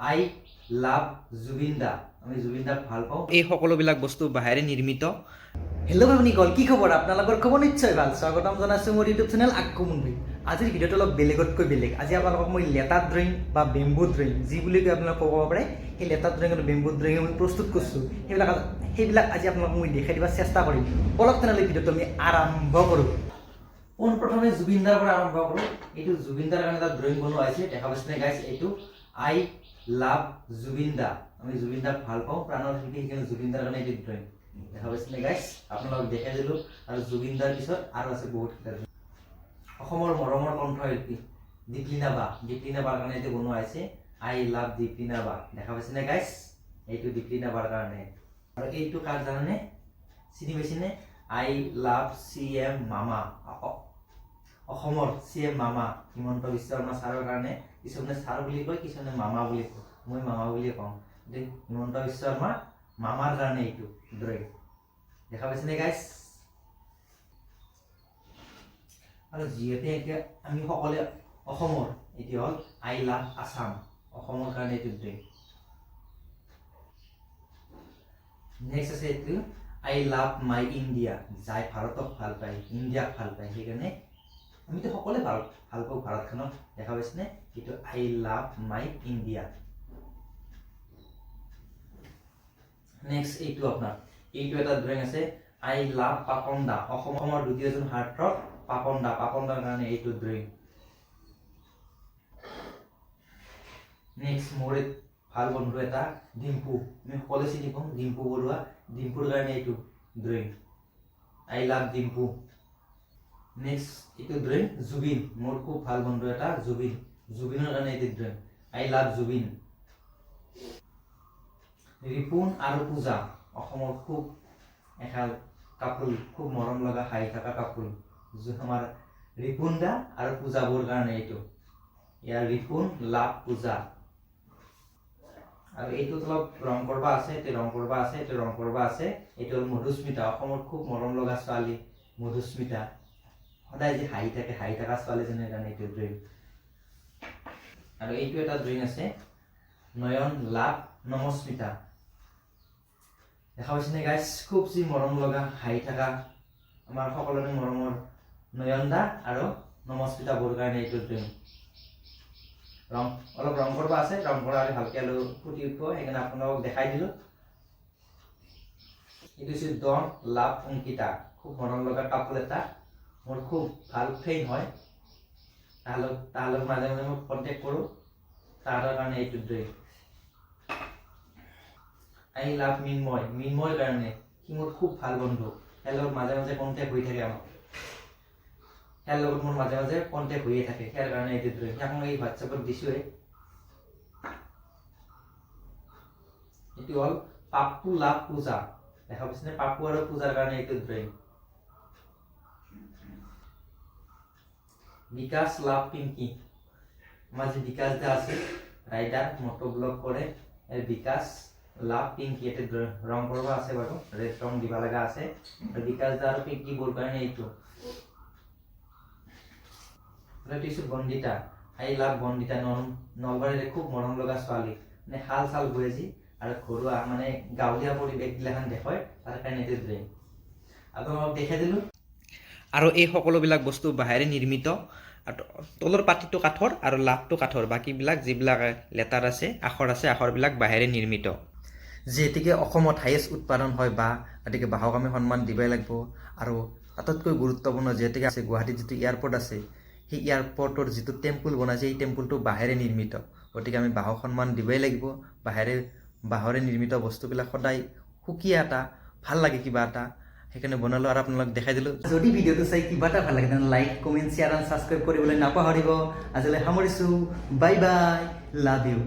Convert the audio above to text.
I love Zubeen দা। আমি জুবিন দাক ভাল পাওঁ। এই সকলোবিলাক বস্তু বাঁহেৰে নিৰ্মিত। হেল্ল' ভাবনিকল, কি খবৰ? আপোনালোকৰ খবৰ নিশ্চয় ভাল। স্বাগতম জনাইছোঁ মোৰ ইউটিউব চেনেল আক্কুমুন ভাই। আজিৰ ভিডিঅ'টো অলপ বেলেগতকৈ বেলেগ। আজি আপোনালোকক মই লেটাৰ ড্ৰয়িং বা বেম্বু ড্ৰয়িং যি বুলি আপোনালোকে ক'ব পাৰে, সেই লেটাৰ ড্ৰয়িং আৰু বেম্বু ড্ৰয়িং মই প্ৰস্তুত কৰিছোঁ। সেইবিলাক আজি আপোনালোকক মই দেখাই দিবৰ চেষ্টা কৰিম। অলপ তেনেহ'লে ভিডিঅ'টো আমি আৰম্ভ কৰোঁ। পোনপ্ৰথমে জুবিন দাৰ পৰা আৰম্ভ কৰোঁ। এইটো জুবিন দাৰ কাৰণে এটা ড্ৰয়িং বনোৱা হৈছে, দেখা পাইছেনে গাইছ? এইটো আই লাভ জুবিন দা। আমি জুবিন দাক ভাল পাওঁ, প্ৰাণৰ শিল্পী, সেইকাৰণে জুবিন দাৰ কাৰণে এইটো ড্ৰয়িং। দেখা পাইছেনে গাইছ? আপোনালোকক দেখাই দিলোঁ। আৰু জুবিন দাৰ পিছত আৰু আছে বহুত কিটা। অসমৰ মৰমৰ কণ্ঠশিল্পী দীপলিনা বা। দীপলিনা বাৰ কাৰণে এইটো বনোৱা হৈছে আই লাভ দীপলিনা বা। দেখা পাইছেনে গাইছ? এইটো দীপলিনা বাৰ কাৰণে। আৰু এইটো কাৰ জানেনে? চিনি পাইছেনে? আই লাভ CM মামা। অসমৰ CM মামা হিমন্ত বিশ্ব শৰ্মা ছাৰৰ কাৰণে। কিছুমানে ছাৰ বুলি কয়, কিছুমানে মামা বুলি কয়। মই মামা বুলিয়ে কওঁ। হিমন্ত বিশ্ব শৰ্মা মামাৰ কাৰণে এইটো ড্ৰয়িং। দেখা পাইছেনে গাইছ? আৰু যিহেতু এতিয়া আমি সকলোৱে অসমৰ, এইটো হ'ল আই লাভ আছাম। অসমৰ কাৰণে এইটো ড্ৰয়িং। নেক্সট আছে এইটো আই লাভ মাই ইণ্ডিয়া। যাই ভাৰতক ভাল পায়, ইণ্ডিয়াক ভাল পায়, সেইকাৰণে আমিতো সকলোৱে ভাল পাওঁ ভাৰতখনক। দেখা পাইছেনে? এইটো I love my India. Next এইটো আপোনাৰ এইটো এটা ড্ৰয়িং আছে আই লাভ পাপন দা। অসমৰ দ্বিতীয়জন হাৰ্টথ্ৰব পাপন দা। পাপন দাৰ কাৰণে এইটো ড্ৰয়িং। নেক্সট মোৰ ভাল বন্ধু এটা ডিম্পু, আমি সকলোৱে চিনি পাওঁ ডিম্পু বৰুৱা। ডিম্পুৰ কাৰণে এইটো drawing I love Dimpu. Next এইটো ড্ৰয়িং জুবিন, মোৰ খুব ভাল বন্ধু এটা জুবিন। জুবিনৰ কাৰণে এইটো drawing I love Zubeen. Ripun আৰু পূজা, অসমৰ খুব এহাল কাপোল, খুব মৰম লগা হাঁহি থকা কাপোল, আমাৰ ৰিপুন দা আৰু পূজা বৌৰ কাৰণে এইটো। ইয়াৰ ৰিপুন লাভ পূজা। আৰু এইটোত অলপ ৰং কৰবা আছে, এইটো ৰং কৰবা আছে, এইটো ৰং কৰবা আছে। এইটো হ'ল মধুস্মিতা, অসমৰ খুব মৰম লগা ছোৱালী মধুস্মিতা। সদায় যে হাঁহি থাকে, হাঁহি থকা ছোৱালীজনীৰ কাৰণে এইটো ড্ৰয়িং। আৰু এইটো এটা ড্ৰয়িং আছে নয়ন লাভ নমস্মিতা। দেখা পাইছেনে গাইছ? খুব যি মৰম লগা হাঁহি থকা আমাৰ সকলোৰে মৰমৰ নয়ন দা আৰু নমস্মিতা বৌৰ কাৰণে এইটো ড্ৰয়িং। অলপ ৰং কৰবা আছে, ৰং কৰা হ'লে ভালকৈ আৰু ফুটি উঠিব, সেইকাৰণে আপোনালোকক দেখাই দিলোঁ। এইটো হৈছে ডন লাভ অংকিতা, খুব মৰম লগা কাপোৰ এটা, মোৰ খুব ভাল ফ্ৰেণ্ড হয়। তাহাঁতক মাজে মাজে মই কণ্টেক্ট কৰোঁ, তাহাঁতৰ কাৰণে এইটো ড্ৰয়িং। আই লাভ মিনময়, মিনময়ৰ কাৰণে, সি মোৰ খুব ভাল বন্ধু। ইয়াৰ লগত মাজে মাজে কণ্টেক্ট হৈ থাকে আমাৰ। ইয়াৰ লগত মোৰ মাজে মাজে কণ্টেক্ট হৈয়ে থাকে, ইয়াৰ কাৰণে এইটো ড্ৰয়িং। ইয়াক মই এই হোৱাটছএপত দিছোঁৱে। এইটো হ'ল পাপ্পু লাভ পূজা। দেখা পাইছেনে? পাপ্পু আৰু পূজাৰ কাৰণে এইটো ড্ৰয়িং। বিকাশ লাভ পিংকি, আমাৰ যে বিকাশ দা আছে ৰাইডাৰ, মটো ব্লগ কৰে, বিকাশ লাভ পিংকি। ইয়াতে ৰং কৰিব আছে বাৰু, ৰেড ৰং দিব লগা আছে। আৰু বিকাশ দা আৰু পিংকি বোৰ কাৰণে এইটো। বন্দিতা, আই লাভ বন্দিতা, নলবাৰীৰে খুব মৰম লগা ছোৱালী, মানে শাল চাল বৈ যি আৰু ঘৰুৱা মানে গাঁৱলীয়া পৰিৱেশগিলাখান দেখুৱায়, তাৰ কাৰণে এইটো ড্ৰয়িং। আপোনালোকক দেখাই দিলোঁ। আৰু এই সকলোবিলাক বস্তু বাঁহেৰে নিৰ্মিত। তলৰ পাতিটো কাঠৰ আৰু লাভটো কাঠৰ, বাকীবিলাক যিবিলাক লেটাৰ আছে, আখৰ আছে, আখৰবিলাক বাঁহেৰে নিৰ্মিত। যিহেতুকে অসমত হাইয়েষ্ট উৎপাদন হয় বাঁহ, গতিকে বাঁহক আমি সন্মান দিবই লাগিব। আৰু আটাইতকৈ গুৰুত্বপূৰ্ণ যিহেতুকে আছে গুৱাহাটীত যিটো এয়াৰপৰ্ট আছে, সেই এয়াৰপৰ্টৰ যিটো টেম্পুল বনাইছে, সেই টেম্পুলটো বাঁহেৰে নিৰ্মিত। গতিকে আমি বাঁহক সন্মান দিবই লাগিব। বাঁহৰে নিৰ্মিত বস্তুবিলাক সদায় সুকীয়া এটা ভাল লাগে, কিবা এটা, সেইকাৰণে বনালোঁ আৰু আপোনালোক দেখাই দিলোঁ। যদি ভিডিঅ'টো চাই কিবা এটা ভাল লাগে তেনে লাইক, কমেণ্ট, শ্বেয়াৰ আৰু ছাবস্ক্ৰাইব কৰিবলৈ নাপাহৰিব। আজিলৈ সামৰিছোঁ। Bye bye, love you.